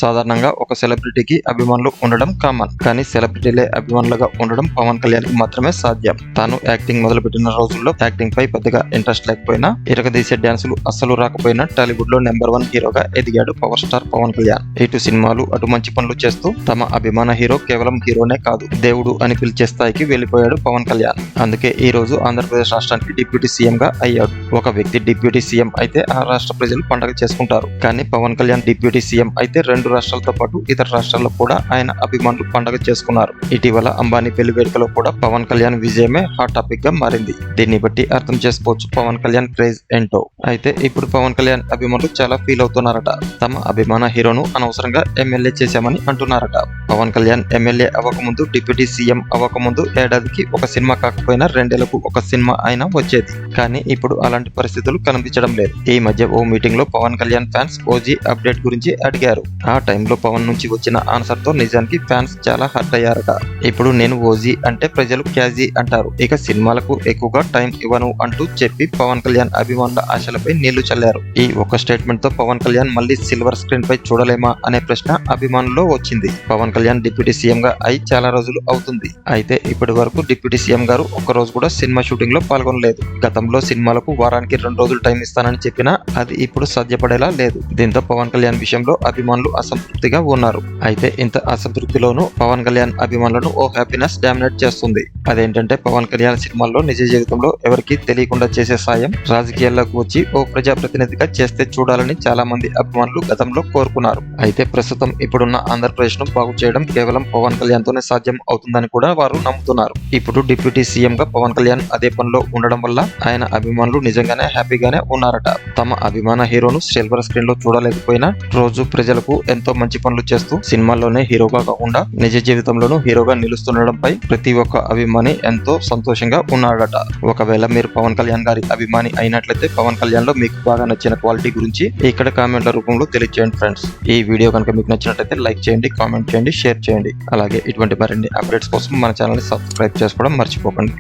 సాధారణంగా ఒక సెలబ్రిటీకి అభిమానులు ఉండడం కామన్. కానీ సెలబ్రిటీలే అభిమానులుగా ఉండడం పవన్ కళ్యాణ్ కి మాత్రమే సాధ్యం. తాను యాక్టింగ్ మొదలుపెట్టిన రోజుల్లో యాక్టింగ్ పై పెద్దగా ఇంట్రెస్ట్ లేకపోయినా, ఇరగదీసే డ్యాన్సులు అస్సలు రాకపోయినా టాలీవుడ్ లో నెంబర్ 1 హీరోగా ఎదిగాడు పవర్ స్టార్ పవన్ కళ్యాణ్. ఇటు సినిమాలు అటు మంచి పనులు చేస్తూ తమ అభిమాన హీరో కేవలం హీరోనే కాదు, దేవుడు అని పిలిచే స్థాయికి వెళ్లిపోయాడు పవన్ కళ్యాణ్. అందుకే ఈ రోజు ఆంధ్రప్రదేశ్ రాష్ట్రానికి డిప్యూటీ సీఎం గా అయ్యాడు. ఒక వ్యక్తి డిప్యూటీ సీఎం అయితే ఆ రాష్ట్ర ప్రజలు పండగ చేసుకుంటారు. కానీ పవన్ కళ్యాణ్ డిప్యూటీ సీఎం అయితే 2 రాష్ట్రాలతో పాటు ఇతర రాష్ట్రాల్లో కూడా ఆయన అభిమానులు పండగ చేసుకున్నారు. ఇటీవల అంబానీ పెళ్లి వేడుకలో కూడా పవన్ కళ్యాణ్ విజయమే హాట్ టాపిక్ గా మారింది. దీన్ని బట్టి అర్థం చేసుకోవచ్చు పవన్ కళ్యాణ్ క్రేజ్ ఏంటో. అయితే ఇప్పుడు పవన్ కళ్యాణ్ అభిమానులు చాలా ఫీల్ అవుతున్నారట. తమ అభిమాన హీరోను అనవసరంగా ఎమ్మెల్యే చేశామని అంటున్నారట. పవన్ కళ్యాణ్ ఎమ్మెల్యే అవ్వకముందు, డిప్యూటీ సీఎం అవ్వకముందు ఏడాదికి ఒక సినిమా కాకపోయినా 2 ఏళ్లకు ఒక సినిమా అయినా వచ్చేది. కానీ ఇప్పుడు అలాంటి పరిస్థితులు కనిపించడం లేదు. ఈ మధ్య ఓ మీటింగ్ లో Pawan Kalyan fans OG update గురించి అడిగారు. ఆ టైంలో పవన్ నుంచి వచ్చిన ఆన్సర్ తో నిజానికి ఫ్యాన్స్ చాలా హర్ట్ అయ్యారట. ఇప్పుడు నేను ఓజీ అంటే ప్రజలు క్యాజీ అంటారు, ఇక సినిమాలకు ఎక్కువగా టైం ఇవ్వను అంటూ చెప్పి పవన్ కళ్యాణ్ అభిమానుల ఆశలపై నీళ్లు చల్లారు. ఈ ఒక్క స్టేట్మెంట్ తో పవన్ కళ్యాణ్ మళ్ళీ సిల్వర్ స్క్రీన్ పై చూడలేమా అనే ప్రశ్న అభిమానుల్లో వచ్చింది. పవన్ కళ్యాణ్ డిప్యూటీ సీఎం గా అయి చాలా రోజులు అవుతుంది. అయితే ఇప్పటి వరకు డిప్యూటీ సీఎం గారు ఒక్క రోజు కూడా సినిమా షూటింగ్ లో పాల్గొనలేదు. గతంలో సినిమాలకు వారానికి 2 రోజులు టైం ఇస్తానని చెప్పినా అది ఇప్పుడు సాధ్యపడేలా లేదు. దీంతో పవన్ కళ్యాణ్ విషయంలో అభిమానులు అసంతృప్తిగా ఉన్నారు. అయితే ఇంత అసంతృప్తిలోనూ పవన్ కళ్యాణ్ అభిమానులను ఓ హ్యాపీనెస్ డామినేట్ చేస్తుంది. అదేంటంటే పవన్ కళ్యాణ్ సినిమాల్లో నిజ జీవితంలో ఎవరికీ తెలియకుండా చేసే సాయం రాజకీయాల్లోకి వచ్చి ఓ ప్రజాప్రతినిధిగా చేస్తే చూడాలని చాలా మంది అభిమానులు గతంలో కోరుకున్నారు. అయితే ప్రస్తుతం ఇప్పుడున్న ఆంధ్రప్రదేశ్ ను బాగు చేయడం కేవలం పవన్ కళ్యాణ్ తోనే సాధ్యం అవుతుందని కూడా వారు నమ్ముతున్నారు. ఇప్పుడు డిప్యూటీ సీఎం గా పవన్ కళ్యాణ్ అదే పనిలో ఉండడం వల్ల ఆయన అభిమానులు నిజంగానే హ్యాపీగానే ఉన్నారట. తమ అభిమాన హీరోను సిల్వర్ స్క్రీన్ లో చూడలేకపోయినా రోజు ప్రజలకు ఎంతో మంచి పనులు చేస్తూ సినిమాల్లోనే హీరోగా కాకుండా నిజ జీవితంలోనూ హీరోగా నిలుస్తుండడంపై ప్రతి ఒక్క అభిమాని ఎంతో సంతోషంగా ఉన్నాడట. ఒకవేళ మీరు పవన్ కళ్యాణ్ గారి అభిమాని అయినట్లయితే పవన్ కళ్యాణ్ లో మీకు బాగా నచ్చిన క్వాలిటీ గురించి ఇక్కడ కామెంట్ల రూపంలో తెలియజేయండి ఫ్రెండ్స్. ఈ వీడియో కనుక మీకు నచ్చినట్లయితే లైక్ చేయండి, కామెంట్ చేయండి, షేర్ చేయండి. అలాగే ఇటువంటి మరిన్ని అప్డేట్స్ కోసం మన ఛానల్ ని సబ్స్క్రైబ్ చేసుకోవడం మర్చిపోకండి.